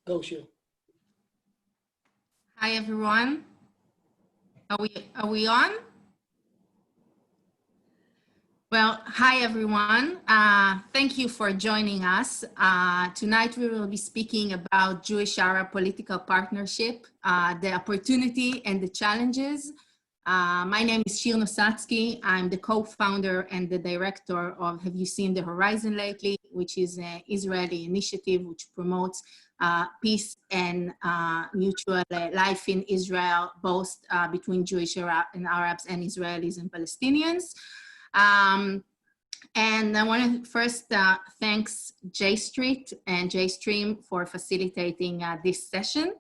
Go, Shir. Hi, everyone. Are we on? Well, hi, everyone. Thank you for joining us. Tonight, we will be speaking about Jewish-Arab political partnership, the opportunity and the challenges. My name is Shir Nosatzki. I'm the co-founder and the director of Have You Seen the Horizon Lately, which is an Israeli initiative which promotes peace and mutual life in Israel, both between Jewish and Arabs and Israelis and Palestinians. And I want to first thanks J Street and JStream for facilitating this session,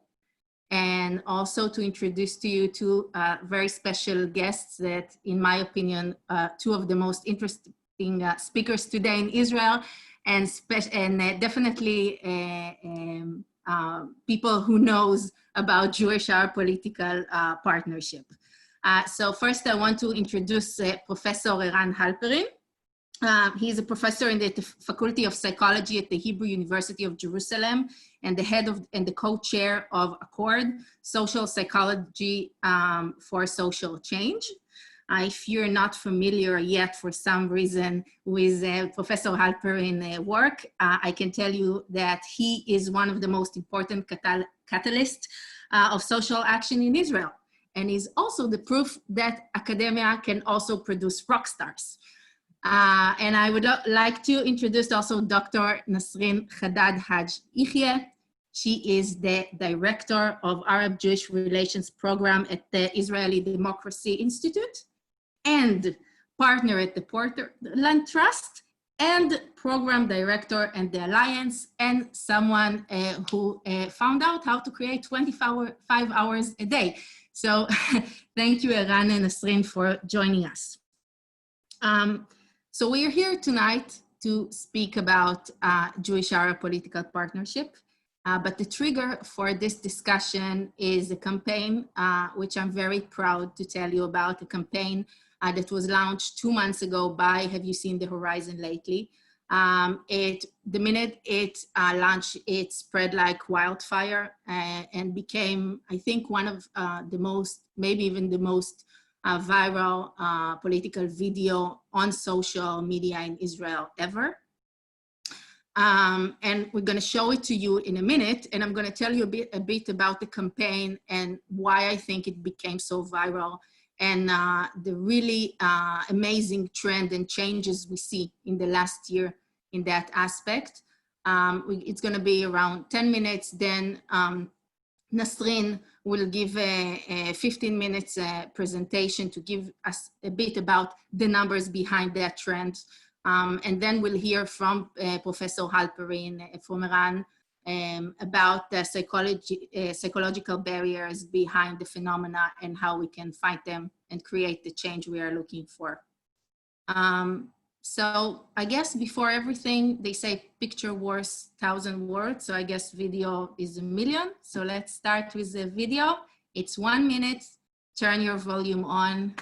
and also to introduce to you two very special guests that, in my opinion, two of the most interesting speakers today in Israel, and definitely people who knows about Jewish-Arab political partnership. So first I want to introduce Professor Eran Halperin. He's a professor in the Faculty of Psychology at the Hebrew University of Jerusalem and the head of and the co-chair of Accord, Social Psychology for Social Change. If you're not familiar yet for some reason with Professor Halperin work, I can tell you that he is one of the most important catalysts of social action in Israel, and is also the proof that academia can also produce rock stars. And I would like to introduce also Dr. Nasreen Hadad Haj-Yahya. She is the director of Arab-Jewish Relations Program at the Israeli Democracy Institute, and partner at the Portland Trust, and program director and the Alliance, and someone who found out how to create 25 hours a day. So thank you, Eran and Nasreen, for joining us. So we are here tonight to speak about Jewish-Arab political partnership, but the trigger for this discussion is a campaign which I'm very proud to tell you about, a campaign that was launched 2 months ago by Have You Seen the Horizon Lately? The minute it launched, it spread like wildfire and became, I think, one of the most, maybe even the most viral political video on social media in Israel ever. And we're going to show it to you in a minute, and I'm going to tell you a bit about the campaign and why I think it became so viral, and the really amazing trend and changes we see in the last year in that aspect. It's going to be around 10 minutes, then Nasreen will give a 15 minutes presentation to give us a bit about the numbers behind that trend. And then we'll hear from Professor Halperin, from Eran, about the psychological barriers behind the phenomena and how we can fight them and create the change we are looking for. So I guess before everything, they say picture worth 1,000 words. So I guess video is 1,000,000. So let's start with the video. It's 1 minute. Turn your volume on.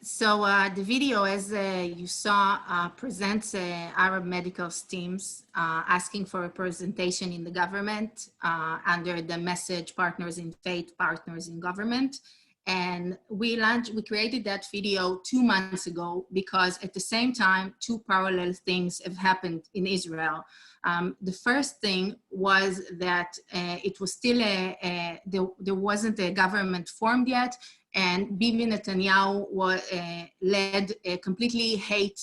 The video, as you saw, presents Arab medical teams asking for representation in the government under the message Partners in Faith, Partners in Government. And we created that video 2 months ago because at the same time, two parallel things have happened in Israel. The first thing was that it was still there wasn't a government formed yet, and Bibi Netanyahu led a completely hate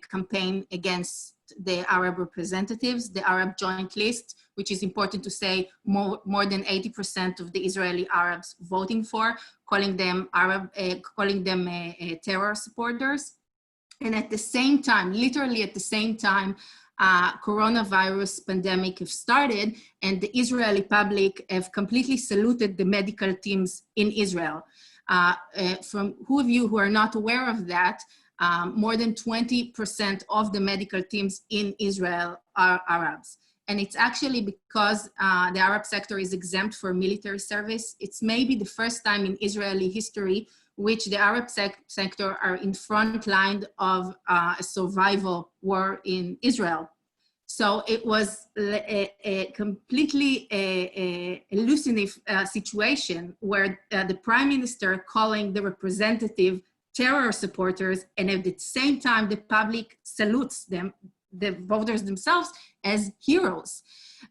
campaign against the Arab representatives, the Arab Joint List, which is important to say more than 80% of the Israeli Arabs voting for, calling them terror supporters. And at the same time, literally at the same time, coronavirus pandemic have started, and the Israeli public have completely saluted the medical teams in Israel. From who of you who are not aware of that, more than 20% of the medical teams in Israel are Arabs. And it's actually because the Arab sector is exempt for military service. It's maybe the first time in Israeli history which the Arab sector are in front line of a survival war in Israel. So it was a completely hallucinative situation where the prime minister calling the representative terror supporters, and at the same time, the public salutes them, the voters themselves, as heroes.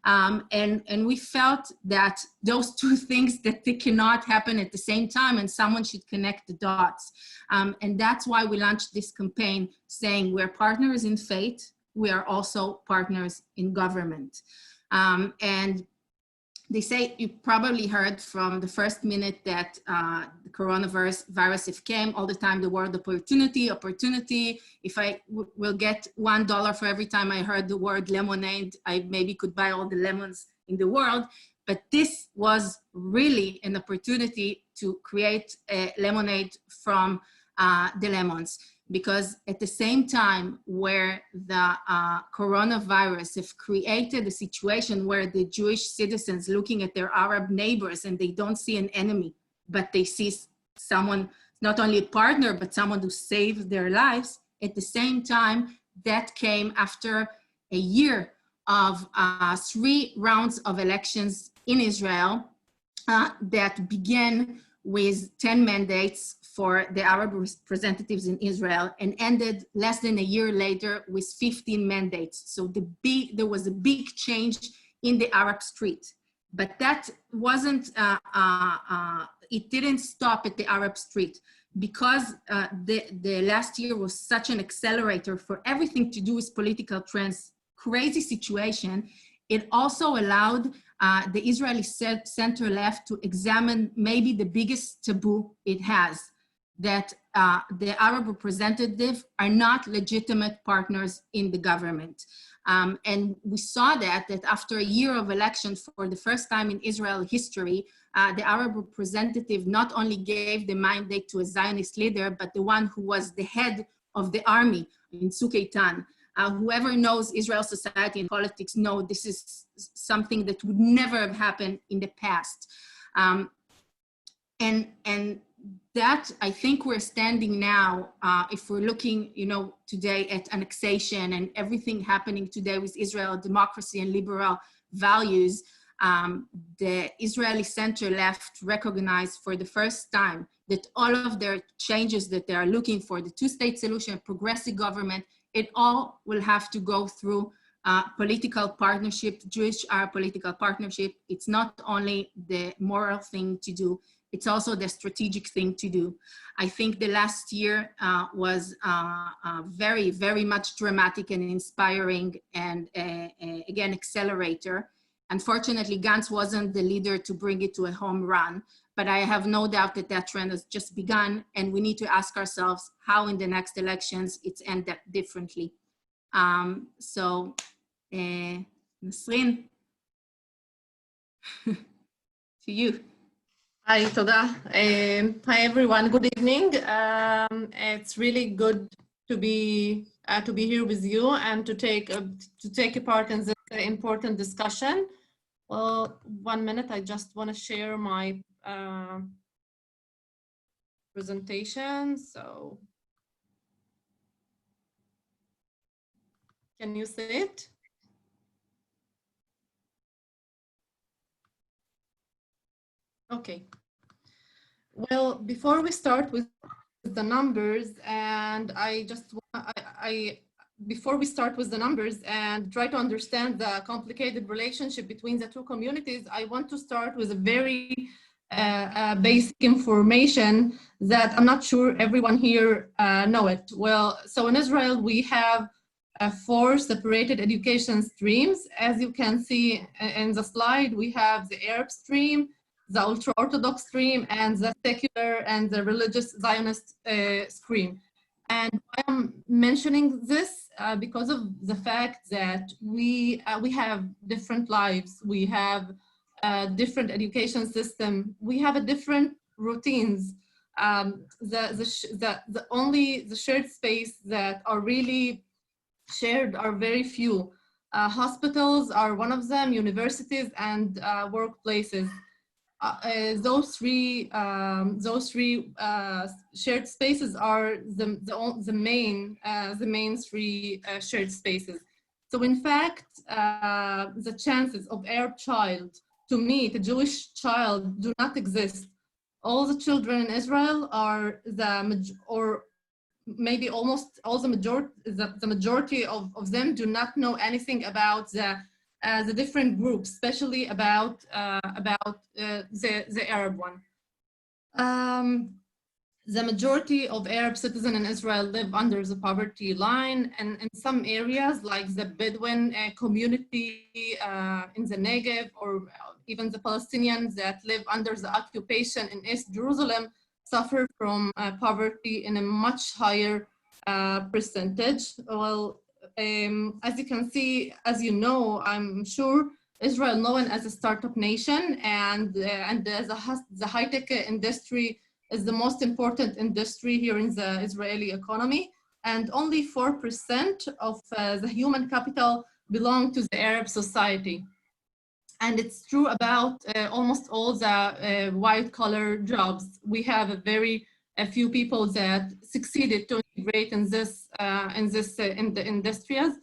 And we felt that those two things, that they cannot happen at the same time, and someone should connect the dots. And that's why we launched this campaign saying we're partners in faith, we are also partners in government. And they say, you probably heard from the first minute that the coronavirus came all the time, the word opportunity. If I will get $1 for every time I heard the word lemonade, I maybe could buy all the lemons in the world. But this was really an opportunity to create a lemonade from the lemons. Because at the same time where the coronavirus have created a situation where the Jewish citizens looking at their Arab neighbors and they don't see an enemy, but they see someone, not only a partner, but someone who saved their lives, at the same time, that came after a year of 3 rounds of elections in Israel that began with 10 mandates for the Arab representatives in Israel and ended less than a year later with 15 mandates. So there was a big change in the Arab street. But that wasn't, it didn't stop at the Arab street, because the last year was such an accelerator for everything to do with political trends, crazy situation. It also allowed the Israeli center left to examine maybe the biggest taboo it has, that the Arab representatives are not legitimate partners in the government. And we saw that after a year of elections, for the first time in Israel history, the Arab representative not only gave the mandate to a Zionist leader, but the one who was the head of the army in Tzuk Eitan. Whoever knows Israel society and politics know this is something that would never have happened in the past. And that, I think we're standing now, if we're looking, today at annexation and everything happening today with Israel, democracy and liberal values, the Israeli center left recognized for the first time that all of their changes that they are looking for, the two-state solution, progressive government, it all will have to go through political partnership, Jewish-Arab political partnership. It's not only the moral thing to do, it's also the strategic thing to do. I think the last year was very, very much dramatic and inspiring, and again, accelerator. Unfortunately, Gantz wasn't the leader to bring it to a home run, but I have no doubt that that trend has just begun, and we need to ask ourselves how in the next elections it's ended differently. Nasreen, to you. Hi, Toda. Hi, everyone. Good evening. It's really good to be here with you and to take a part in this important discussion. Well, 1 minute. I just want to share my presentation. So can you see it? Okay. Well, before we start with the numbers, and before we start with the numbers and try to understand the complicated relationship between the two communities, I want to start with a very basic information that I'm not sure everyone here know it. Well, so in Israel, we have 4 separated education streams. As you can see in the slide, we have the Arab stream, the ultra-Orthodox stream, and the secular and the religious Zionist stream. And I'm mentioning this because of the fact that we have different lives, we have different education system, we have a different routines. The shared space that are really shared are very few. Hospitals are one of them, universities and workplaces. Those three shared spaces are the main 3 shared spaces. So in fact, the chances of Arab child to meet a Jewish child do not exist. All the children in Israel are maybe almost all the majority of them do not know anything about the different groups, especially about the Arab one. The majority of Arab citizens in Israel live under the poverty line, and in some areas like the Bedouin community in the Negev, or even the Palestinians that live under the occupation in East Jerusalem, suffer from poverty in a much higher percentage. Well, as you can see, as you know, I'm sure, Israel known as a startup nation, and the high-tech industry is the most important industry here in the Israeli economy, and only 4% of the human capital belong to the Arab society. And it's true about almost all the white-collar jobs. We have a few people that succeeded to integrate in the industries.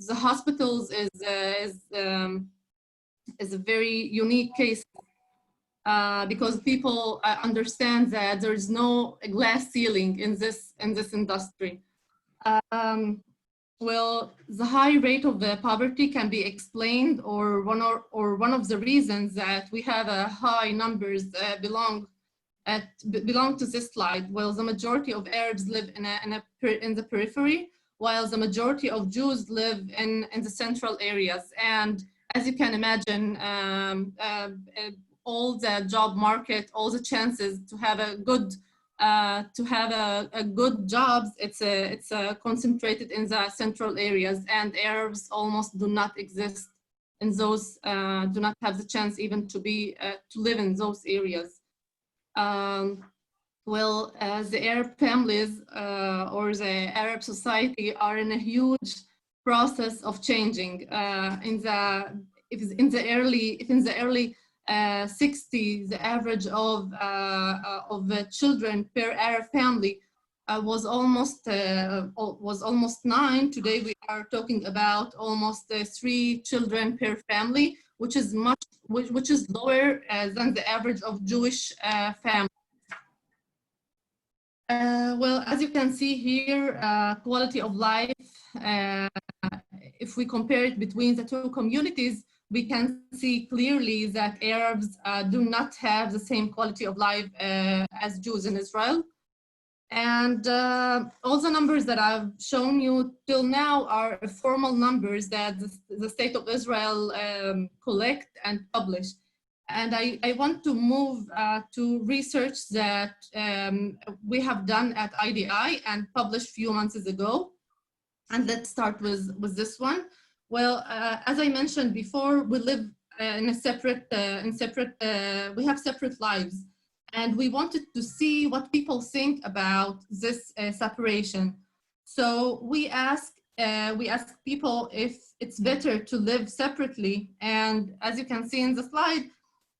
The hospitals is a very unique case because people understand that there is no glass ceiling in this industry. Well, the high rate of poverty can be explained, or one of the reasons that we have a high numbers belong to this slide. Well, the majority of Arabs live in the periphery, while the majority of Jews live in the central areas. And as you can imagine, all the job market, all the chances to have a good jobs, it's concentrated in the central areas, and Arabs almost do not exist in those, do not have the chance even to live in those areas. Well, the Arab families or the Arab society are in a huge process of changing. In the early 60s, the average of children per Arab family was almost 9. Today we are talking about almost 3 children per family, which is lower than the average of Jewish families. Well, as you can see here, quality of life, if we compare it between the two communities, we can see clearly that Arabs do not have the same quality of life as Jews in Israel. And all the numbers that I've shown you till now are formal numbers that the State of Israel collect and publish. And I want to move to research that we have done at IDI and published a few months ago. And let's start with this one. Well, as I mentioned before, we live we have separate lives. And we wanted to see what people think about this separation. So we ask people if it's better to live separately. And as you can see in the slide,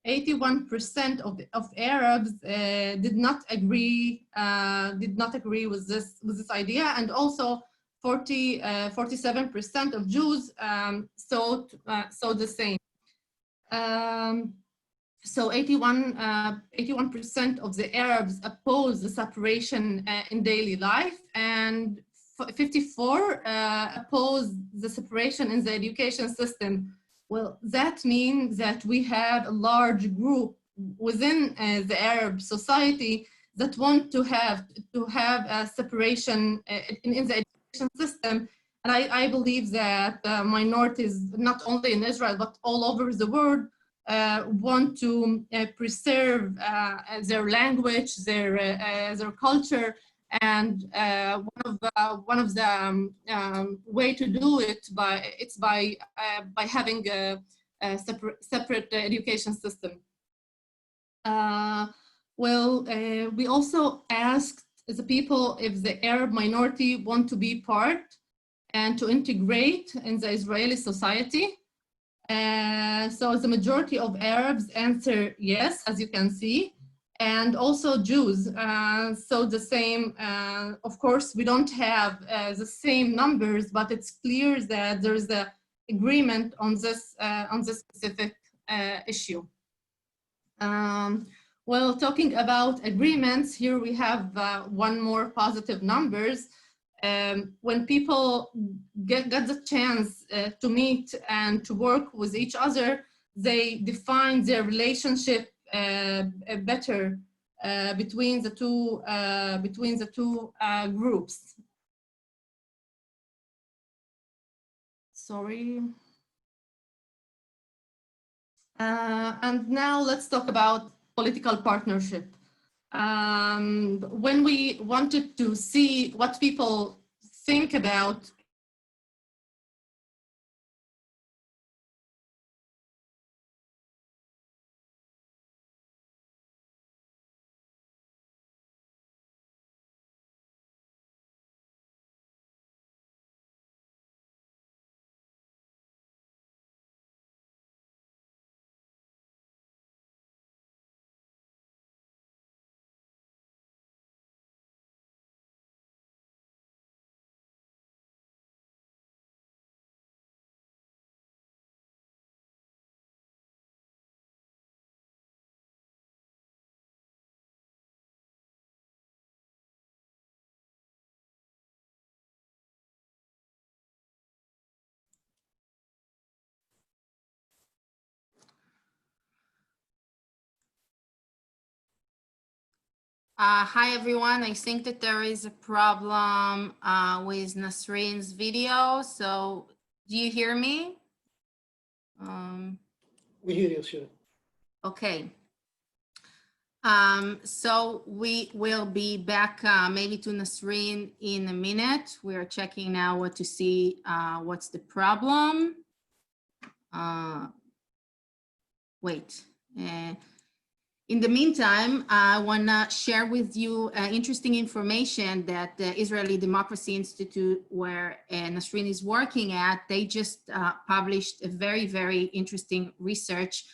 81% of Arabs did not agree with this idea, and also 47% of Jews thought the same. So 81% of the Arabs oppose the separation in daily life, and 54 oppose the separation in the education system. Well, that means that we have a large group within the Arab society that want to have a separation in the education system. And I believe that minorities, not only in Israel, but all over the world, want to preserve their language, their culture, and one of the way to do it by having a separate education system. We also asked the people if the Arab minority want to be part and to integrate in the Israeli society. So the majority of Arabs answer yes, as you can see, and also Jews. So the same, of course, we don't have the same numbers, but it's clear that there's an agreement on this specific issue. Well, talking about agreements, here we have one more positive numbers. When people get the chance to meet and to work with each other, they define their relationship better between the two groups. Sorry. And now let's talk about political partnership. When we wanted to see what people think about hi, everyone. I think that there is a problem with Nasreen's video. So do you hear me? We hear you, sure. Okay. So we will be back maybe to Nasreen in a minute. We are checking now to see what's the problem. Wait. In the meantime, I want to share with you interesting information that the Israeli Democracy Institute, where Nasreen is working at, they just published a very, very interesting research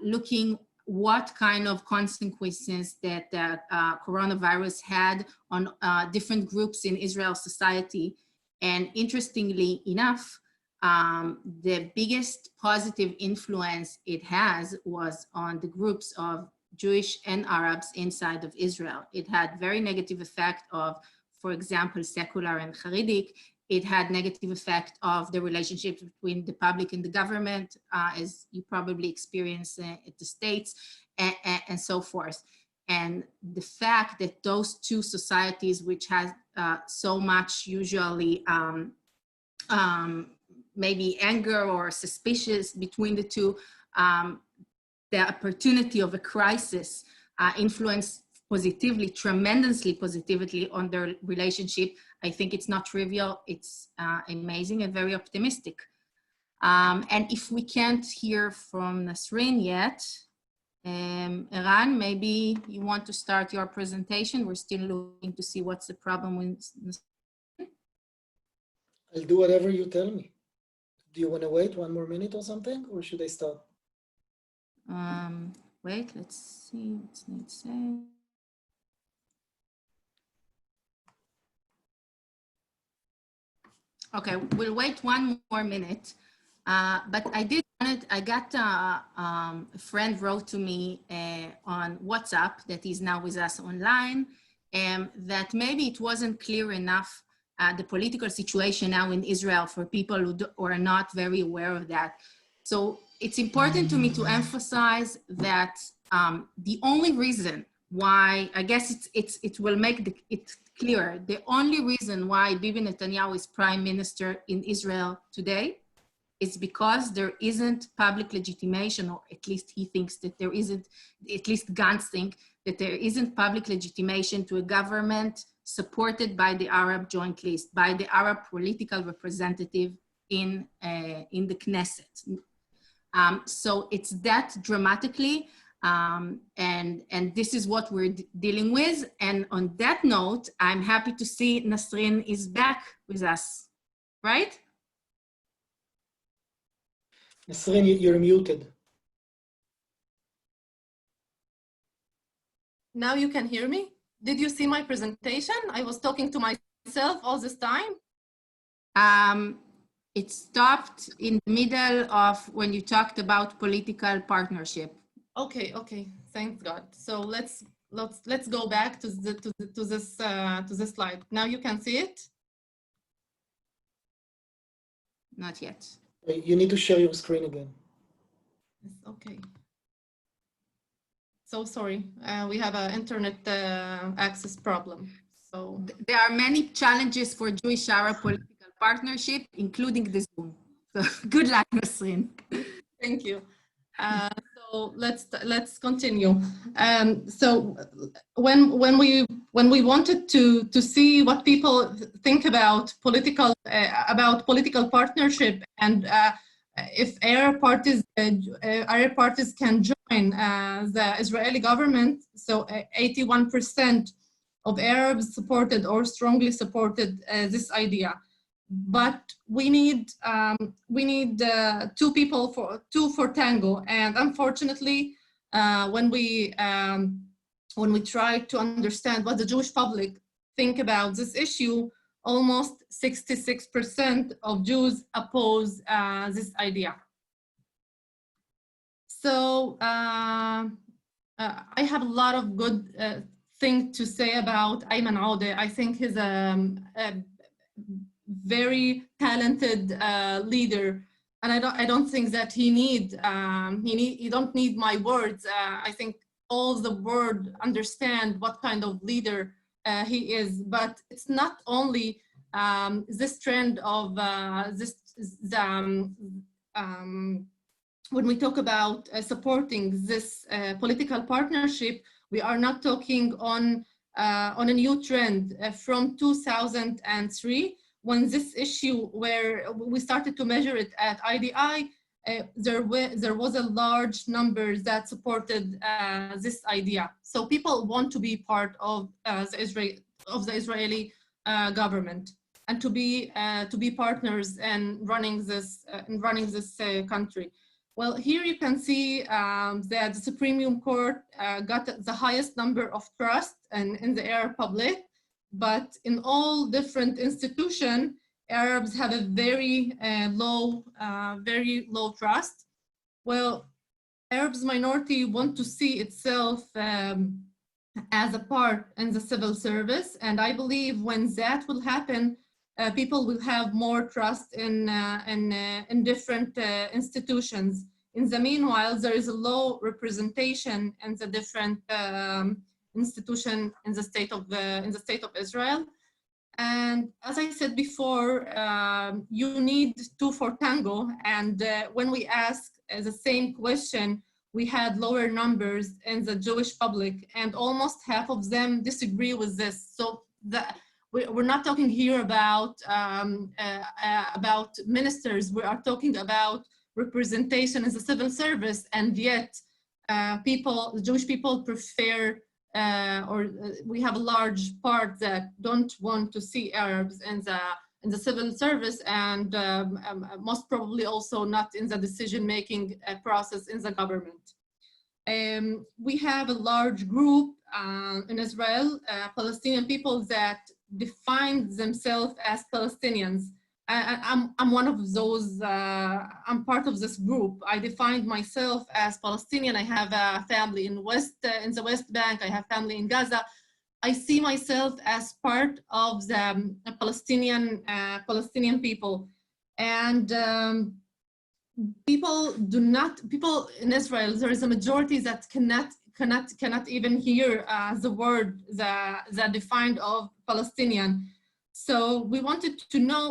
looking what kind of consequences that the coronavirus had on different groups in Israel society. And interestingly enough, the biggest positive influence it has was on the groups of Jewish and Arabs inside of Israel. It had very negative effect of, for example, secular and Hasidic. It had negative effect of the relationships between the public and the government, as you probably experience at the States, and so forth. And the fact that those two societies, which has so much usually maybe anger or suspicious between the two, the opportunity of a crisis influenced positively, tremendously positively on their relationship. I think it's not trivial, it's amazing and very optimistic. And if we can't hear from Nasreen yet, Eran, maybe you want to start your presentation. We're still looking to see what's the problem with Nasreen. I'll do whatever you tell me. Do you want to wait one more minute or something, or should I start? Wait, let's see what's Nate saying. Okay, we'll wait one more minute. But I got a friend wrote to me on WhatsApp that is now with us online, that maybe it wasn't clear enough the political situation now in Israel for people who are not very aware of that. So it's important to me to emphasize that the only reason why, I guess it will make it clear, the only reason why Bibi Netanyahu is prime minister in Israel today is because there isn't public legitimation, or at least he thinks that there isn't, at least Gantz think that there isn't public legitimation to a government supported by the Arab Joint List, by the Arab political representative in the Knesset. So it's that dramatically, and this is what we're dealing with. And on that note, I'm happy to see Nasreen is back with us, right? Nasreen, you're muted. Now you can hear me? Did you see my presentation? I was talking to myself all this time. It stopped in the middle of when you talked about political partnership. Okay, thank God. So let's go back to this slide. Now you can see it. Not yet. You need to share your screen again. Okay. So sorry, we have an internet access problem. So there are many challenges for Jewish-Arab political partnership, including the Zoom. So good luck, Nasreen. Thank you. So let's continue. So when we wanted to see what people think about political partnership, and if Arab parties can join the Israeli government, so 81% of Arabs supported or strongly supported this idea. But we need two for tango, and unfortunately, when we try to understand what the Jewish public think about this issue, almost 66% of Jews oppose this idea. So I have a lot of good things to say about Ayman Audeh. I think he's a very talented leader, and I don't think that he don't need my words. I think all the world understand what kind of leader he is. But it's not only this trend of when we talk about supporting this political partnership, we are not talking on a new trend from 2003. When this issue, where we started to measure it at IDI, there was a large number that supported this idea. So people want to be part of the Israeli government, and to be partners in running this country. Well, here you can see that the Supreme Court got the highest number of trust in the Arab public. But in all different institutions, Arabs have a very low trust. Well, Arabs minority want to see itself as a part in the civil service, and I believe when that will happen, people will have more trust in different institutions. In the meanwhile, there is a low representation in the different institution in the state of Israel. And as I said before, you need two for tango. And when we ask the same question, we had lower numbers in the Jewish public, and almost half of them disagree with this. So we're not talking here about ministers. We are talking about representation in the civil service, and yet the Jewish people prefer, we have a large part that don't want to see Arabs in the civil service, and most probably also not in the decision-making process in the government. we have a large group in Israel, Palestinian people that define themselves as Palestinians. I'm one of those, I'm part of this group. I defined myself as Palestinian. I have a family in the West Bank. I have family in Gaza. I see myself as part of the Palestinian people. And people in Israel, there is a majority that cannot even hear the word that defined of Palestinian. So we wanted to know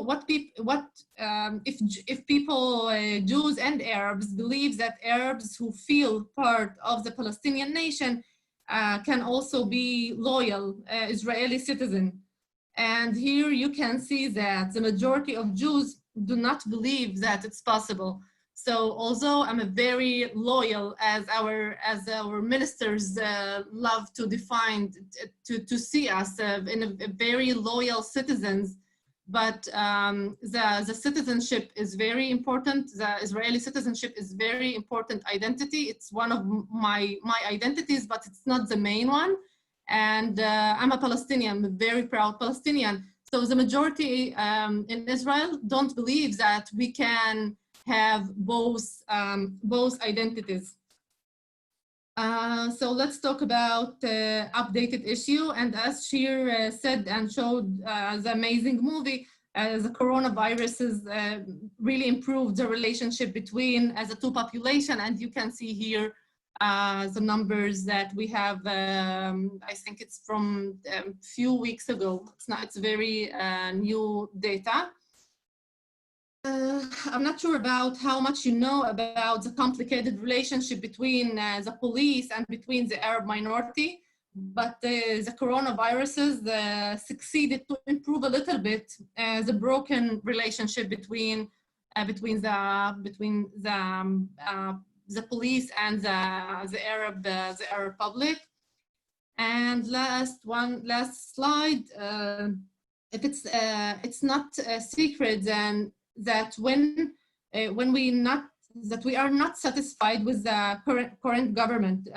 if people, Jews and Arabs, believe that Arabs who feel part of the Palestinian nation can also be loyal Israeli citizen. And here you can see that the majority of Jews do not believe that it's possible. So although I'm a very loyal, as our ministers love to define, to see us in a very loyal citizens, but the citizenship is very important. The Israeli citizenship is very important identity. It's one of my identities, but it's not the main one. And I'm a Palestinian, I'm a very proud Palestinian. So the majority in Israel don't believe that we can have both identities. So let's talk about updated issue. And as Shir said and showed the amazing movie, the coronavirus has really improved the relationship between the two populations. And you can see here the numbers that we have. I think it's from a few weeks ago. It's very new data. I'm not sure about how much you know about the complicated relationship between the police and between the Arab minority, but the coronaviruses succeeded to improve a little bit the broken relationship between the police and the Arab public. And last slide. If it's not a secret, then that when we are not satisfied with the current government.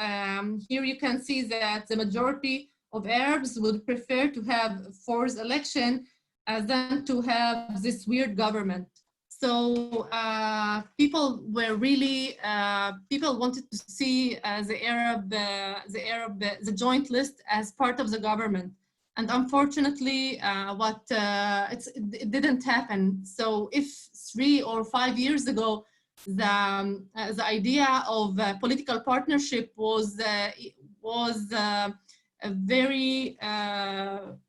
Here you can see that the majority of Arabs would prefer to have a forced election than to have this weird government. So people wanted to see the joint list as part of the government. And unfortunately, it didn't happen. So if 3 or 5 years ago, the idea of political partnership was a very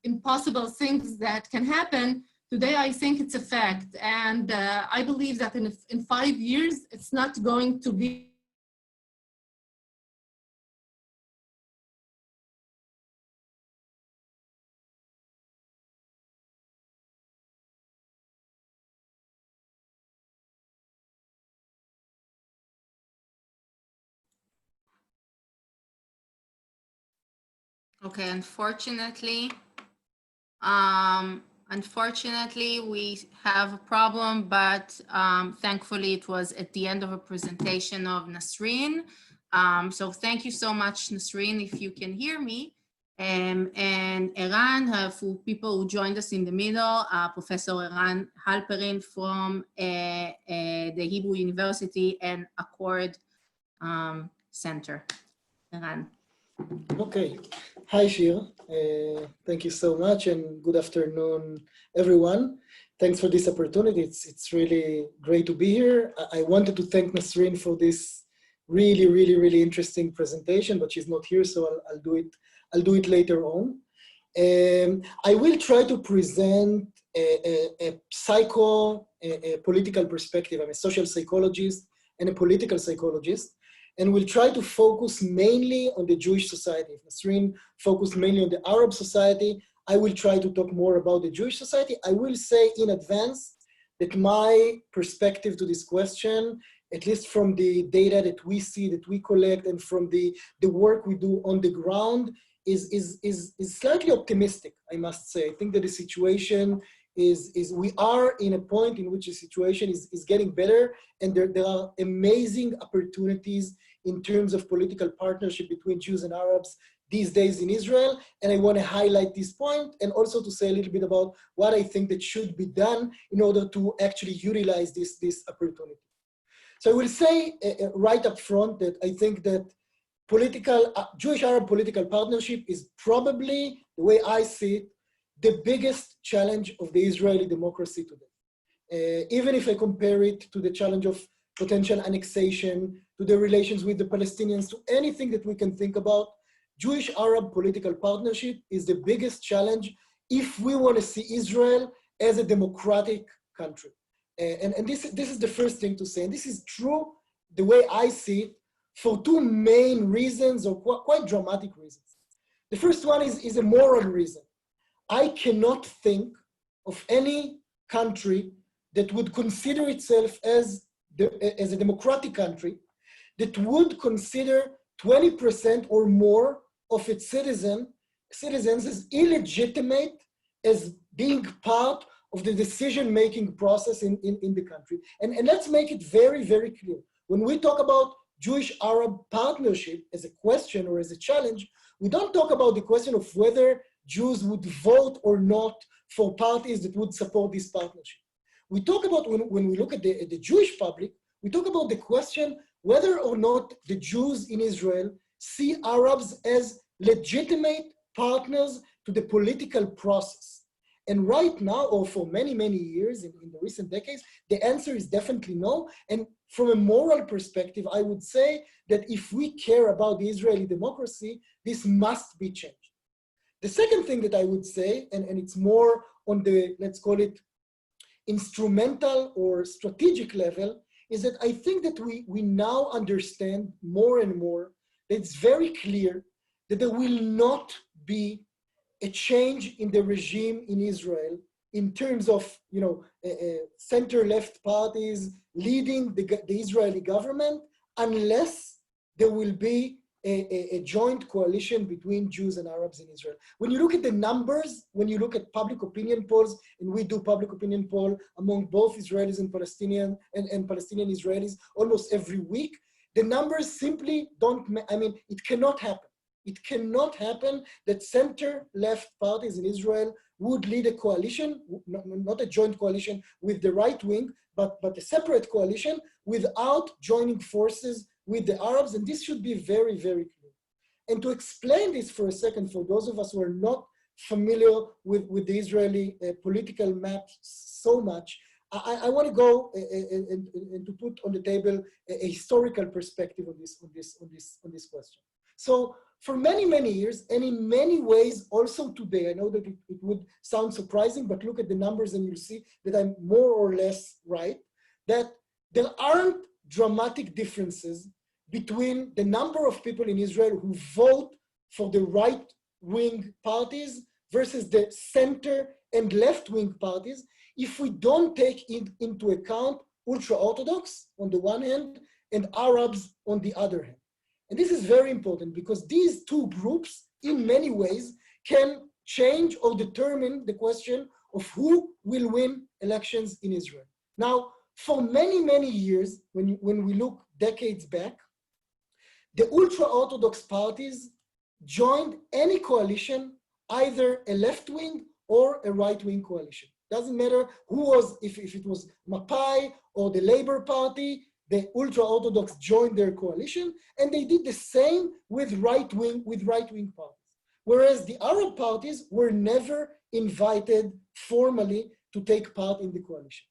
impossible things that can happen, today I think it's a fact. And I believe that in 5 years, it's not going to be Okay, unfortunately, we have a problem, but thankfully it was at the end of a presentation of Nasreen. So thank you so much, Nasreen, if you can hear me. And Eran, for people who joined us in the middle, Professor Eran Halperin from the Hebrew University and Accord Center. Eran. Okay. Hi, Shir. Thank you so much, and good afternoon, everyone. Thanks for this opportunity. It's really great to be here. I wanted to thank Nasreen for this really interesting presentation, but she's not here, so I'll do it later on. I will try to present a political perspective. I'm a social psychologist and a political psychologist, and we'll try to focus mainly on the Jewish society. If Nasreen focused mainly on the Arab society, I will try to talk more about the Jewish society. I will say in advance that my perspective to this question, at least from the data that we see, that we collect, and from the work we do on the ground, is slightly optimistic, I must say. I think that the situation we are in a point in which the situation is getting better, and there are amazing opportunities in terms of political partnership between Jews and Arabs these days in Israel. And I want to highlight this point and also to say a little bit about what I think that should be done in order to actually utilize this opportunity. So I will say right up front that I think that Jewish-Arab political partnership is probably, the way I see it, the biggest challenge of the Israeli democracy today. Even if I compare it to the challenge of potential annexation, to the relations with the Palestinians, to anything that we can think about, Jewish-Arab political partnership is the biggest challenge if we want to see Israel as a democratic country. And this is the first thing to say. And this is true, the way I see it, for two main reasons, or quite dramatic reasons. The first one is a moral reason. I cannot think of any country that would consider itself as a democratic country that would consider 20% or more of its citizens as illegitimate as being part of the decision-making process in the country. And let's make it very, very clear. When we talk about Jewish-Arab partnership as a question or as a challenge, we don't talk about the question of whether Jews would vote or not for parties that would support this partnership. We talk about, when we look at the Jewish public, we talk about the question whether or not the Jews in Israel see Arabs as legitimate partners to the political process. And right now, or for many, many years in the recent decades, the answer is definitely no. And from a moral perspective, I would say that if we care about the Israeli democracy, this must be changed. The second thing that I would say, and it's more on the, let's call it, instrumental or strategic level, is that I think that we now understand more and more that it's very clear that there will not be a change in the regime in Israel in terms of, center-left parties leading the Israeli government unless there will be a joint coalition between Jews and Arabs in Israel. When you look at the numbers, when you look at public opinion polls, and we do public opinion poll among both Israelis and Palestinian and Palestinian Israelis almost every week, the numbers simply don't, it cannot happen. It cannot happen that center-left parties in Israel would lead a coalition, not a joint coalition with the right wing, but a separate coalition without joining forces with the Arabs, and this should be very, very clear. And to explain this for a second, for those of us who are not familiar with the Israeli political map so much, I want to go and to put on the table a historical perspective on this question. So for many, many years, and in many ways also today, I know that it would sound surprising, but look at the numbers and you'll see that I'm more or less right, that there aren't dramatic differences between the number of people in Israel who vote for the right-wing parties versus the center and left-wing parties if we don't take into account ultra-Orthodox on the one hand and Arabs on the other hand. And this is very important because these two groups, in many ways, can change or determine the question of who will win elections in Israel. Now, for many, many years, when we look decades back, the ultra-Orthodox parties joined any coalition, either a left-wing or a right-wing coalition. Doesn't matter who was, if it was Mapai or the Labour Party, the ultra-Orthodox joined their coalition, and they did the same with right-wing parties. Whereas the Arab parties were never invited formally to take part in the coalition.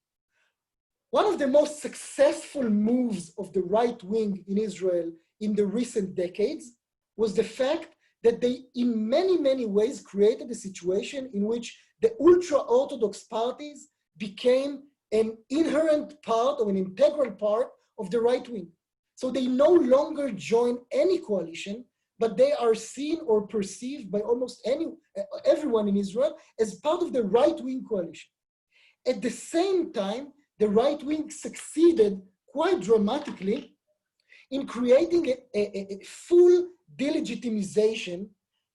One of the most successful moves of the right wing in Israel in the recent decades was the fact that they, in many, many ways, created a situation in which the ultra-Orthodox parties became an inherent part or an integral part of the right wing. So they no longer join any coalition, but they are seen or perceived by almost everyone in Israel as part of the right-wing coalition. At the same time, the right wing succeeded quite dramatically in creating a full delegitimization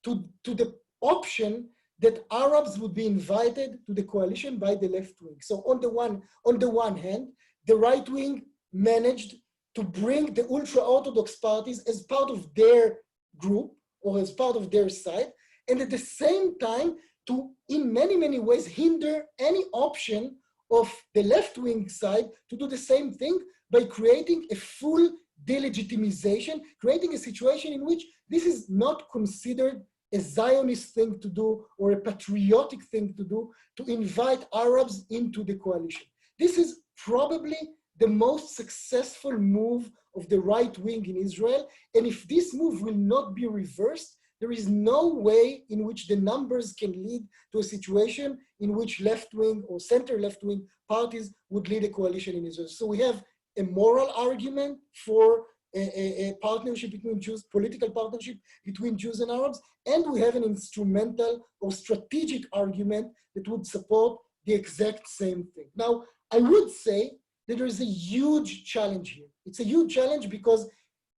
to the option that Arabs would be invited to the coalition by the left wing. So on the one hand, the right wing managed to bring the ultra-Orthodox parties as part of their group or as part of their side, and at the same time to, in many, many ways, hinder any option of the left-wing side to do the same thing by creating a full delegitimization, creating a situation in which this is not considered a Zionist thing to do or a patriotic thing to do, to invite Arabs into the coalition. This is probably the most successful move of the right wing in Israel. And if this move will not be reversed, there is no way in which the numbers can lead to a situation in which left-wing or center-left-wing parties would lead a coalition in Israel. So we have a moral argument for a partnership between Jews, political partnership between Jews and Arabs, and we have an instrumental or strategic argument that would support the exact same thing. Now, I would say that there is a huge challenge here. It's a huge challenge because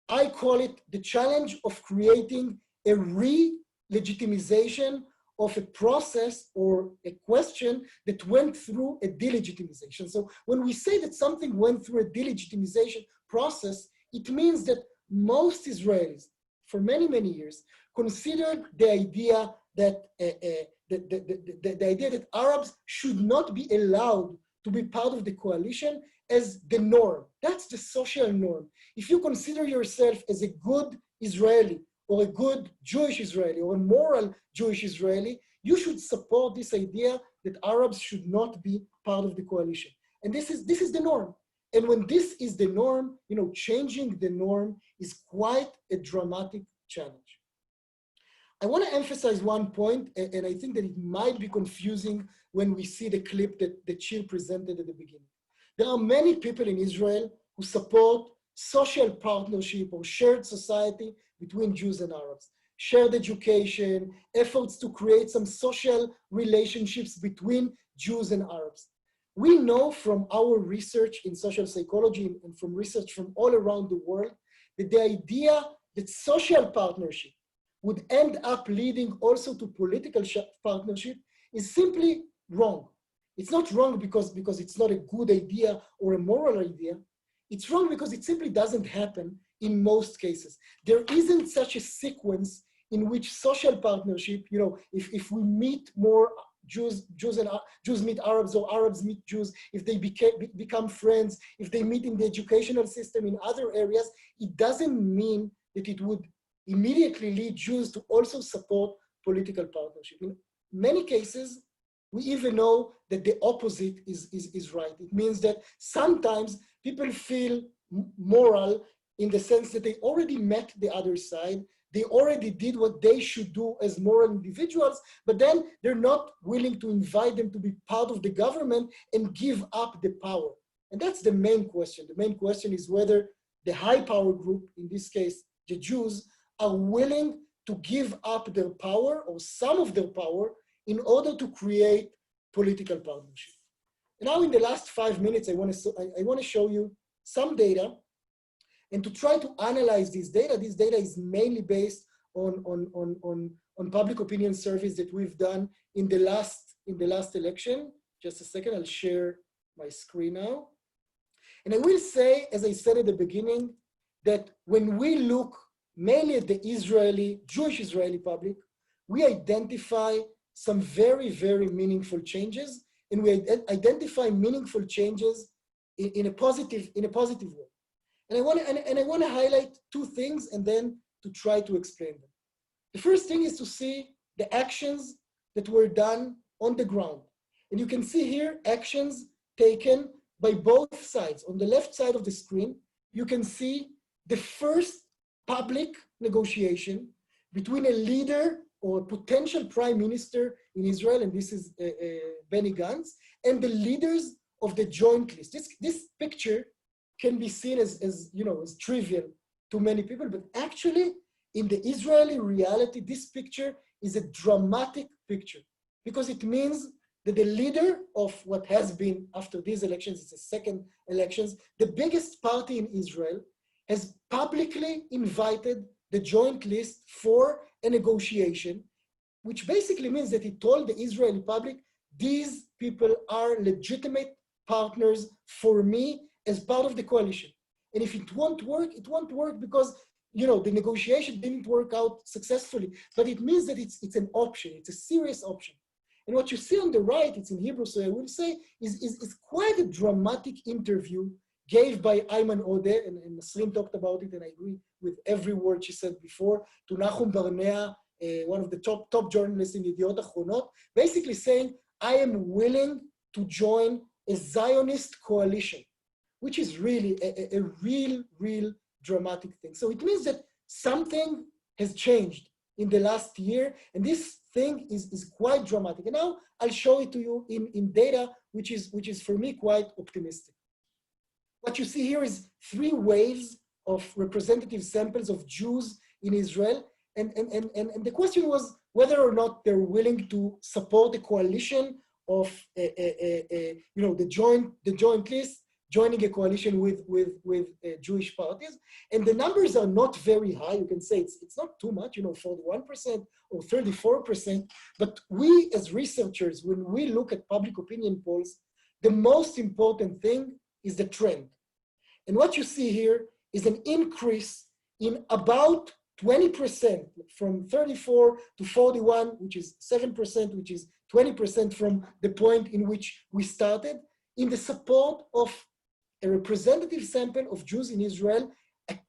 I call it the challenge of creating a re-legitimization of a process or a question that went through a delegitimization. So when we say that something went through a delegitimization process, it means that most Israelis, for many, many years, considered the idea that the idea that Arabs should not be allowed to be part of the coalition as the norm. That's the social norm. If you consider yourself as a good Israeli or a good Jewish Israeli or a moral Jewish Israeli, you should support this idea that Arabs should not be part of the coalition. And this is the norm. And when this is the norm, changing the norm is quite a dramatic challenge. I want to emphasize one point, and I think that it might be confusing when we see the clip that Shir presented at the beginning. There are many people in Israel who support social partnership or shared society between Jews and Arabs, shared education, efforts to create some social relationships between Jews and Arabs. We know from our research in social psychology and from research from all around the world that the idea that social partnership would end up leading also to political partnership is simply wrong. It's not wrong because it's not a good idea or a moral idea. It's wrong because it simply doesn't happen in most cases. There isn't such a sequence in which social partnership, if we meet more Jews meet Arabs or Arabs meet Jews, if they become friends, if they meet in the educational system in other areas, it doesn't mean that it would immediately lead Jews to also support political partnership. In many cases, we even know that the opposite is right. It means that sometimes people feel moral in the sense that they already met the other side, they already did what they should do as moral individuals, but then they're not willing to invite them to be part of the government and give up the power. And that's the main question. The main question is whether the high power group, in this case, the Jews, are willing to give up their power or some of their power in order to create political partnership. And now in the last 5 minutes, I want to show you some data. And to try to analyze this data is mainly based on public opinion surveys that we've done in the last election. Just a second, I'll share my screen now. And I will say, as I said at the beginning, that when we look mainly at the Jewish Israeli public, we identify some very, very meaningful changes, and we identify meaningful changes in a positive way. And I want to highlight two things and then to try to explain them. The first thing is to see the actions that were done on the ground. And you can see here actions taken by both sides. On the left side of the screen, you can see the first public negotiation between a leader or a potential prime minister in Israel, and this is Benny Gantz, and the leaders of the joint list. This picture can be seen as trivial to many people, but actually in the Israeli reality, this picture is a dramatic picture because it means that the leader of what has been after these elections, it's the second elections, the biggest party in Israel has publicly invited the joint list for a negotiation, which basically means that he told the Israeli public, these people are legitimate partners for me as part of the coalition. And if it won't work, it won't work because, you know, the negotiation didn't work out successfully, but it means that it's an option, it's a serious option. And what you see on the right, it's in Hebrew, so I will say, is quite a dramatic interview gave by Ayman Odeh, and Nasreen talked about it, and I agree with every word she said before, to Nahum Barnea, one of the top journalists in Yediot Achronot, basically saying, I am willing to join a Zionist coalition, which is really a real dramatic thing. So it means that something has changed in the last year, and this thing is quite dramatic. And now I'll show it to you in data, which is for me quite optimistic. What you see here is 3 waves of representative samples of Jews in Israel. And the question was whether or not they're willing to support a coalition of, you know, the joint list, joining a coalition with Jewish parties. And the numbers are not very high. You can say it's not too much, you know, 41% or 34%. But we as researchers, when we look at public opinion polls, the most important thing is the trend. And what you see here is an increase in about 20% from 34 to 41, which is 7%, which is 20% from the point in which we started, in the support of a representative sample of Jews in Israel,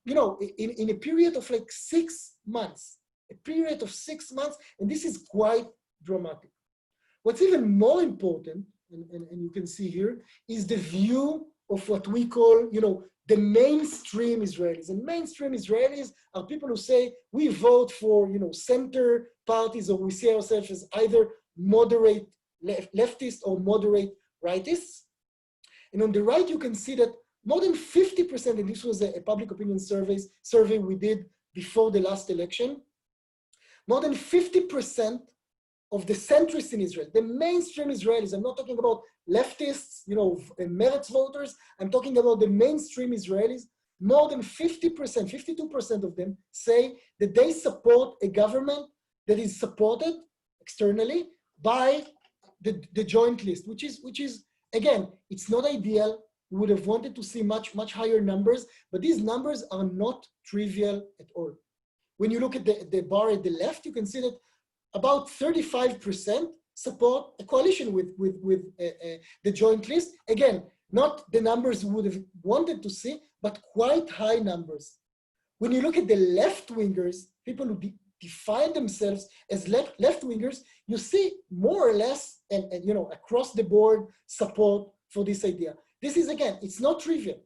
you know, in a period of like 6 months, a period of 6 months, and this is quite dramatic. What's even more important, and you can see here, is the view of what we call, you know, the mainstream Israelis. And mainstream Israelis are people who say, we vote for, you know, center parties, or we see ourselves as either moderate leftist or moderate rightists. And on the right, you can see that more than 50%, and this was a public opinion survey we did before the last election, more than 50% of the centrists in Israel, the mainstream Israelis, I'm not talking about leftists, you know, Meretz voters, I'm talking about the mainstream Israelis, more than 50%, 52% of them say that they support a government that is supported externally by the joint list, which is, again, it's not ideal. We would have wanted to see much higher numbers, but these numbers are not trivial at all. When you look at the bar at the left, you can see that about 35% support a coalition with the joint list. Again, not the numbers we would have wanted to see, but quite high numbers. When you look at the left-wingers, people who define themselves as left-wingers, you see more or less, and you know, across the board support for this idea. This is, again, it's not trivial.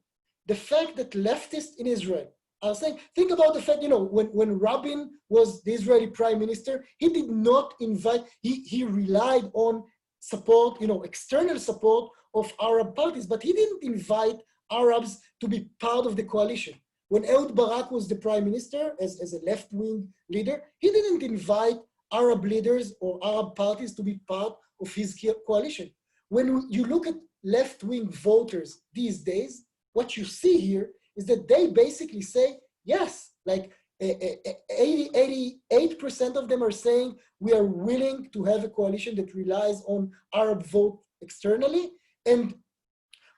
The fact that leftists in Israel are saying, think about the fact, you know, when Rabin was the Israeli prime minister, he did not invite, he relied on support, you know, external support of Arab parties, but he didn't invite Arabs to be part of the coalition. When Ehud Barak was the prime minister, as a left-wing leader, he didn't invite Arab leaders or Arab parties to be part of his coalition. When you look at left-wing voters these days, what you see here is that they basically say, yes, like 88% of them are saying we are willing to have a coalition that relies on Arab vote externally, and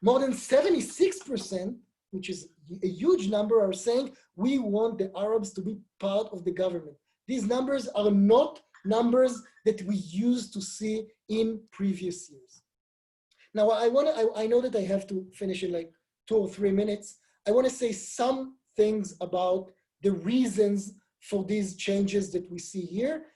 more than 76%, which is a huge number, are saying we want the Arabs to be part of the government. These numbers are not numbers that we used to see in previous years. Now, I know that I have to finish in like 2 or 3 minutes. I want to say some things about the reasons for these changes that we see here.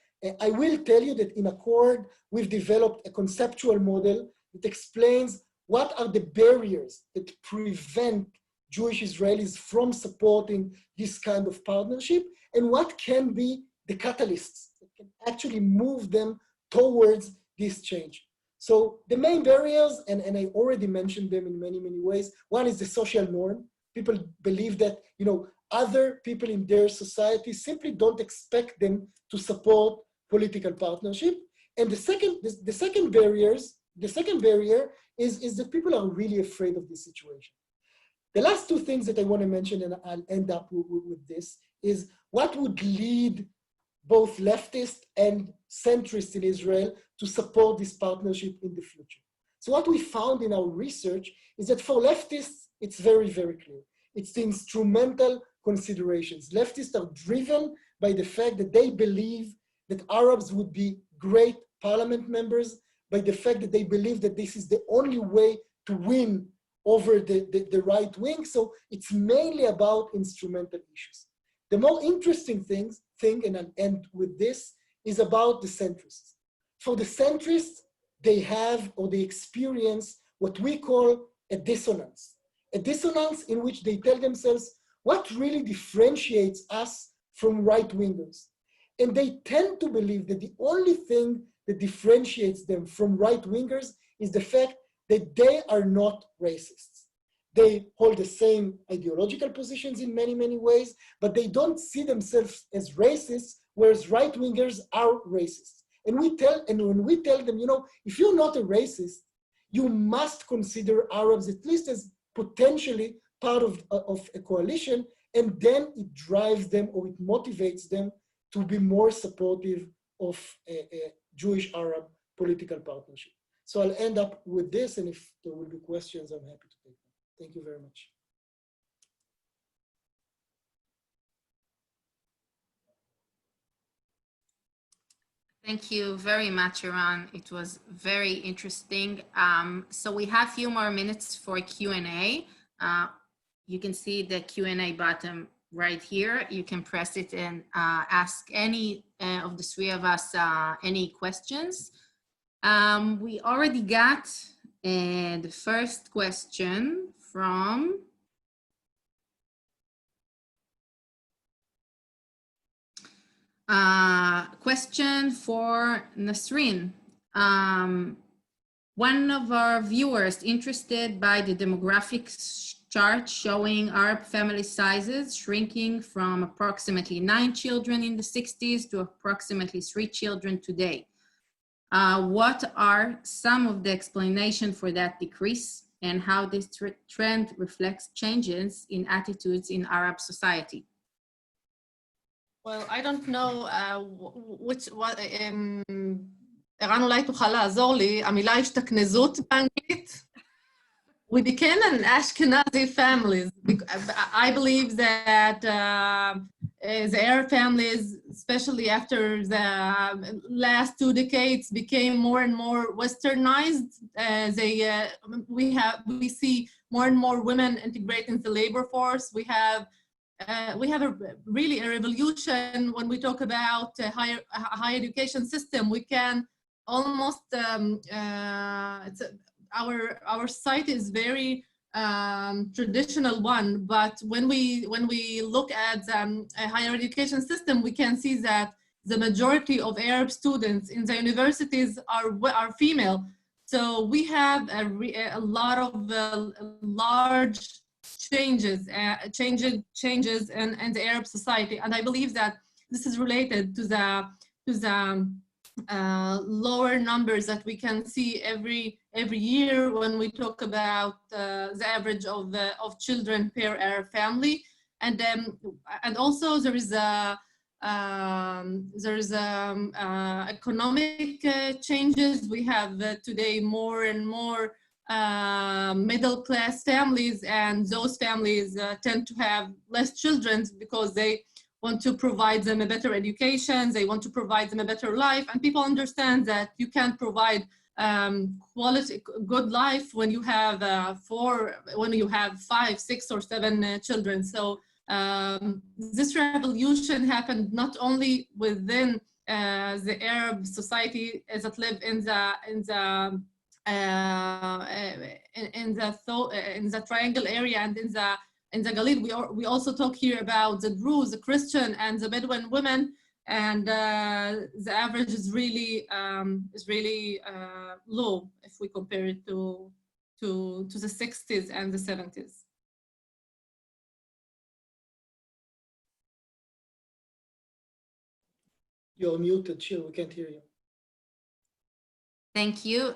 I will tell you that in Accord, we've developed a conceptual model that explains what are the barriers that prevent Jewish Israelis from supporting this kind of partnership, and what can be the catalysts that can actually move them towards this change. So the main barriers, and I already mentioned them in many ways. One is the social norm. People believe that, you know, other people in their society simply don't expect them to support political partnership. And the second barrier is that people are really afraid of this situation. The last 2 things that I want to mention, and I'll end up with this, is what would lead both leftists and centrists in Israel to support this partnership in the future. So what we found in our research is that for leftists, it's very clear. It's the instrumental considerations. Leftists are driven by the fact that they believe that Arabs would be great parliament members, by the fact that they believe that this is the only way to win over the right wing. So it's mainly about instrumental issues. The more interesting thing, and I'll end with this, is about the centrists. For the centrists, they have or they experience what we call a dissonance in which they tell themselves what really differentiates us from right-wingers. And they tend to believe that the only thing that differentiates them from right-wingers is the fact that they are not racists. They hold the same ideological positions in many, many ways, but they don't see themselves as racists, whereas right-wingers are racist. And when we tell them, if you're not a racist, you must consider Arabs at least as potentially part of a coalition, and then it drives them or it motivates them to be more supportive of a Jewish-Arab political partnership. So I'll end up with this, and if there will be questions, I'm happy to take them. Thank you very much. Thank you very much, Eran. It was very interesting. So we have a few more minutes for Q&A. You can see the Q&A button right here. You can press it and ask any of the three of us any questions. We already got the first question from question for Nasreen. One of our viewers interested by the demographics chart showing Arab family sizes shrinking from approximately 9 children in the 60s to approximately 3 children today. What are some of the explanations for that decrease, and how this trend reflects changes in attitudes in Arab society? Well, I don't know ערן, אולי תוכל לעזור לי, המילה השתכנזות באנגלית. We became an Ashkenazi family. I believe that the Arab families, especially after the last 2 decades, became more and more westernized. We see more and more women integrate into the labor force. We have really a revolution when we talk about a higher education system. We can almost our society is very traditional one, but when we look at a higher education system, we can see that the majority of Arab students in the universities are female. So we have a lot of large changes in the Arab society, and I believe that this is related to the lower numbers that we can see every year when we talk about the average of children per Arab family, and also there is economic changes. We have today more and more middle class families, and those families tend to have less children because they want to provide them a better education, they want to provide them a better life, and people understand that you can't provide quality, good life when you have 5, 6, or 7 children. So this revolution happened not only within the Arab society as it lived in the triangle area and in the Galil. We also talk here about the Druze, the Christian, and the Bedouin women, and the average is really low if we compare it to the 60s and the 70s. You're muted, Shir, we can't hear you. Thank you.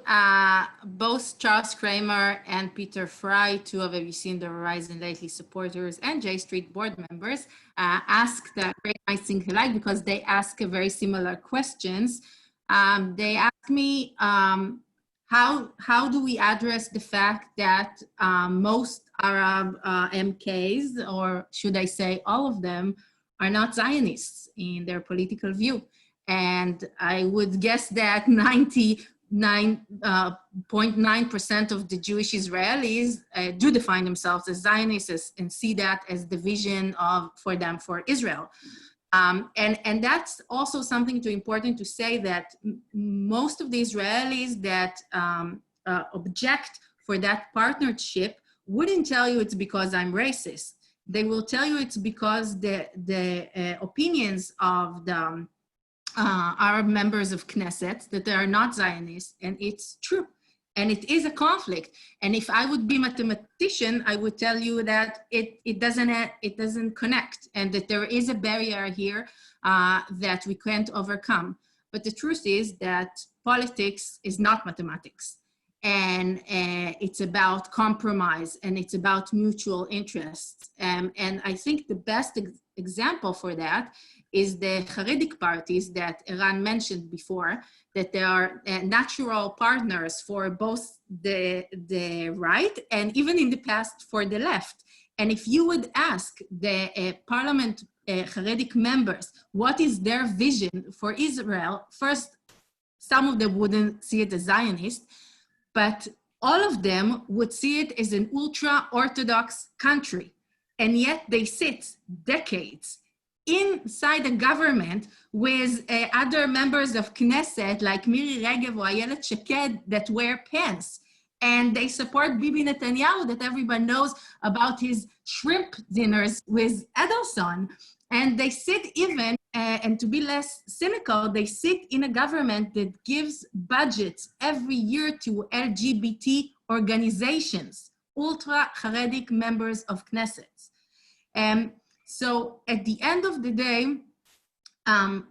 Both Charles Kramer and Peter Fry, 2 of ABC and the Horizon Lately supporters and J Street board members, asked a very nice thing alike because they ask very similar questions. They asked me, how do we address the fact that most Arab MKs, or should I say all of them, are not Zionists in their political view? And I would guess that 99.9% of the Jewish Israelis do define themselves as Zionists and see that as the vision for them for Israel. And that's also something important to say, that most of the Israelis that object for that partnership wouldn't tell you it's because I'm racist. They will tell you it's because the opinions of the Arab members of Knesset, that they are not Zionists, and it's true. And it is a conflict. And if I would be a mathematician, I would tell you that it doesn't connect, and that there is a barrier here that we can't overcome. But the truth is that politics is not mathematics. And it's about compromise, and it's about mutual interests. And I think the best example for that is the Haredic parties that Eran mentioned before, that they are natural partners for both the right and even in the past for the left. And if you would ask the parliament Haredic members, what is their vision for Israel? First, some of them wouldn't see it as Zionist, but all of them would see it as an ultra-Orthodox country. And yet they sit decades inside a government with other members of Knesset like Miri Regev or Ayelet Sheked that wear pants. And they support Bibi Netanyahu, that everyone knows about his shrimp dinners with Edelson. And they sit even, and to be less cynical, they sit in a government that gives budgets every year to LGBT organizations, ultra-Haredic members of Knesset. So at the end of the day, in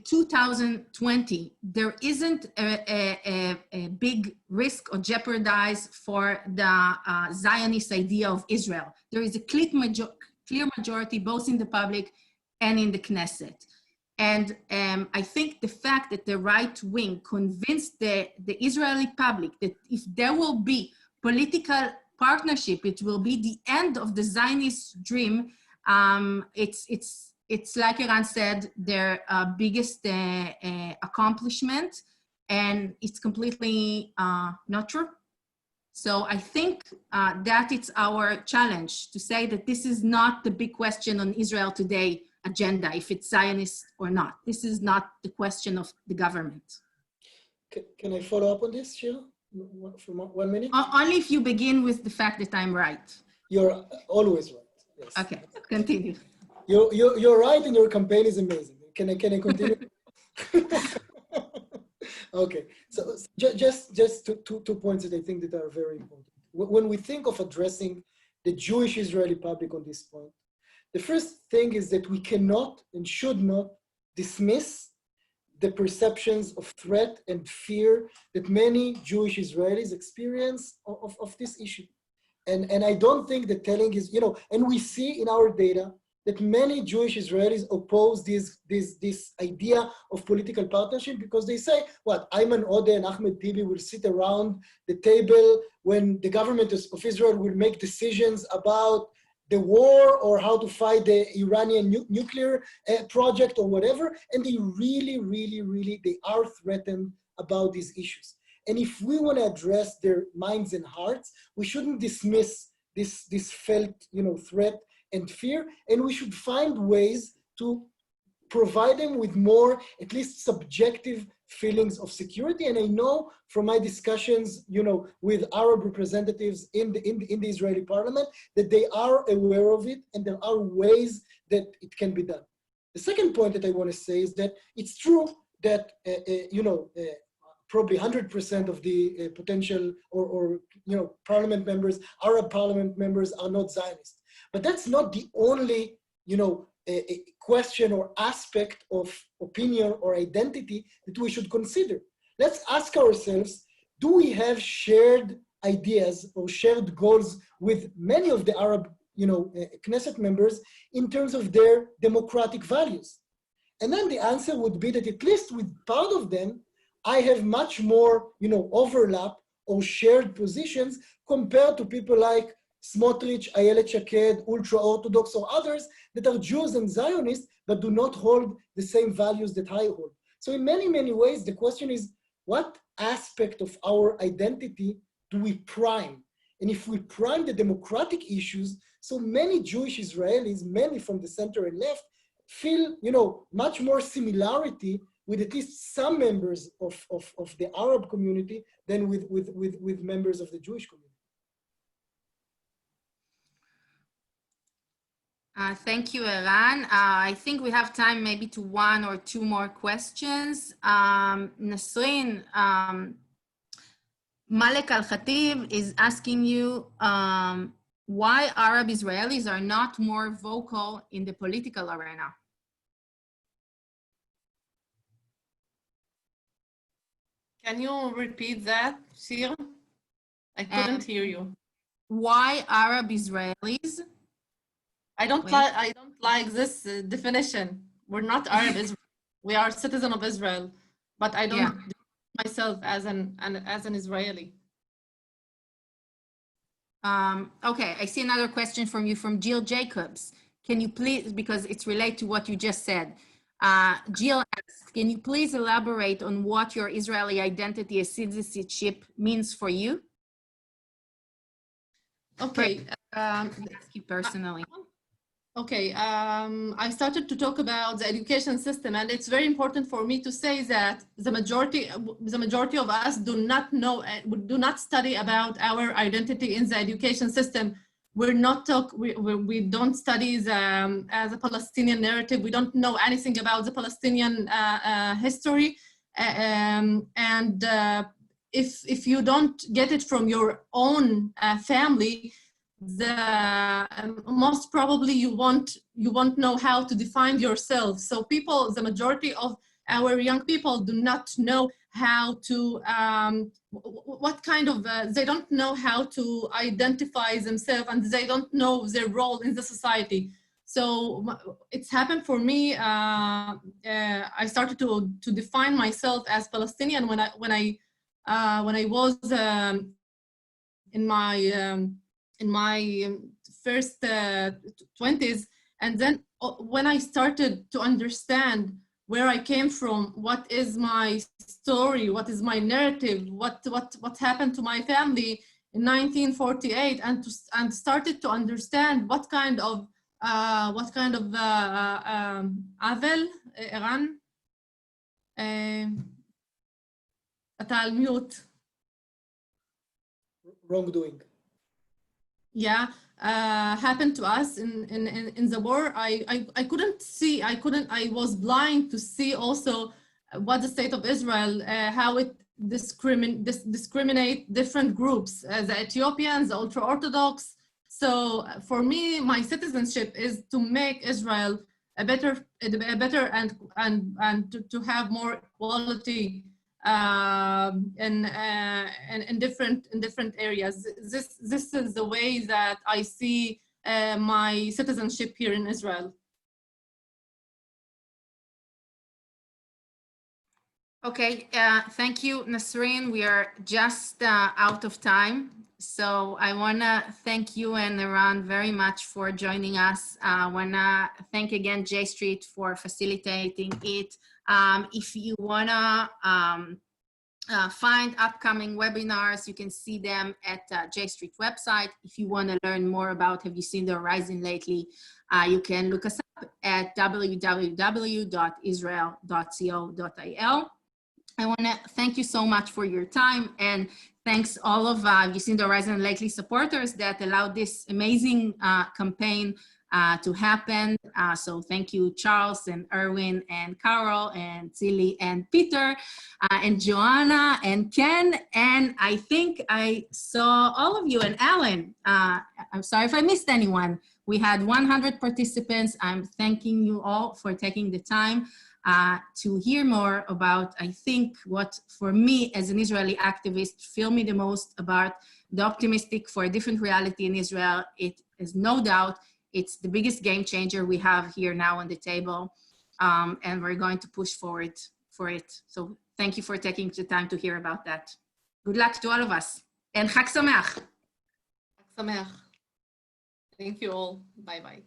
2020, there isn't a big risk or jeopardize for the Zionist idea of Israel. There is a clear majority, both in the public and in the Knesset. And I think the fact that the right wing convinced the Israeli public that if there will be political partnership, it will be the end of the Zionist dream. It's like Eran said, their biggest accomplishment, and it's completely not true. So I think that it's our challenge to say that this is not the big question on Israel Today agenda, if it's Zionist or not. This is not the question of the government. Can I follow up on this, Shir, for 1 minute? Only if you begin with the fact that I'm right. You're always right. Yes. Okay, continue. You're right, and your campaign is amazing. Can I continue? Okay, so just two points that I think that are very important. When we think of addressing the Jewish Israeli public on this point, the first thing is that we cannot and should not dismiss the perceptions of threat and fear that many Jewish Israelis experience of this issue. And I don't think that telling is, and we see in our data that many Jewish Israelis oppose this idea of political partnership because they say, what, Ayman Odeh and Ahmed Tibi will sit around the table when the government of Israel will make decisions about the war or how to fight the Iranian nuclear project or whatever, and they really, they are threatened about these issues. And if we want to address their minds and hearts, we shouldn't dismiss this felt, threat and fear, and we should find ways to provide them with more, at least subjective feelings of security. And I know from my discussions, with Arab representatives in the Israeli parliament, that they are aware of it, and there are ways that it can be done. The second point that I want to say is that it's true that, probably 100% of the potential or parliament members, Arab parliament members are not Zionists. But that's not the only, a question or aspect of opinion or identity that we should consider. Let's ask ourselves, do we have shared ideas or shared goals with many of the Arab, Knesset members in terms of their democratic values? And then the answer would be that at least with part of them, I have much more, overlap or shared positions compared to people like Smotrich, Ayelet Shaked, ultra-Orthodox, or others that are Jews and Zionists but do not hold the same values that I hold. So in many, many ways, the question is, what aspect of our identity do we prime? And if we prime the democratic issues, so many Jewish Israelis, many from the center and left, feel, much more similarity with at least some members of the Arab community than with members of the Jewish community. Thank you, Eran. I think we have time maybe to one or two more questions. Nasreen, Malek Al-Khatib is asking you why Arab Israelis are not more vocal in the political arena. Can you repeat that, Shir? I couldn't hear you. Why Arab Israelis? I don't like this definition. We're not Arab Israel. We are citizens of Israel, but I don't define myself as an Israeli. Okay, I see another question from you from Jill Jacobs. Can you please, because it's related to what you just said. Jill asks, can you please elaborate on what your Israeli identity as citizenship means for you? Okay. Ask you personally. Okay, I started to talk about the education system, and it's very important for me to say that the majority of us do not study about our identity in the education system. We don't study the Palestinian narrative. We don't know anything about the Palestinian history, if you don't get it from your own family, most probably you won't know how to define yourself. So the majority of our young people do not know how to, they don't know how to identify themselves, and they don't know their role in the society. So it's happened for me. I started to define myself as Palestinian when I was in my first 20s, and then when I started to understand where I came from, what is my story, what is my narrative, what happened to my family in 1948, and started to understand what kind of Avel, Eran, אתה על mute. Wrongdoing. Yeah, happened to us in the war. I couldn't see, I was blind to see also what the state of Israel, how it discriminate different groups, the Ethiopians, the ultra-Orthodox. So for me, my citizenship is to make Israel a better and to have more equality in different areas. This is the way that I see my citizenship here in Israel. Okay, thank you, Nasreen. We are just out of time. So I want to thank you and Eran very much for joining us. I want to thank again J Street for facilitating it. If you want to find upcoming webinars, you can see them at J Street website. If you want to learn more about Have You Seen the Horizon Lately, you can look us up at www.israel.co.il. I want to thank you so much for your time, and thanks all of Have You Seen the Horizon Lately supporters that allowed this amazing campaign to happen. So thank you, Charles and Erwin and Carol and Zilly and Peter and Joanna and Ken. And I think I saw all of you, and Alan. I'm sorry if I missed anyone. We had 100 participants. I'm thanking you all for taking the time to hear more about, I think, what for me as an Israeli activist filled me the most about the optimistic for a different reality in Israel. It is no doubt, it's the biggest game changer we have here now on the table, and we're going to push forward for it. So thank you for taking the time to hear about that. Good luck to all of us. And Chag Sameach. Sameach. Thank you all. Bye-bye.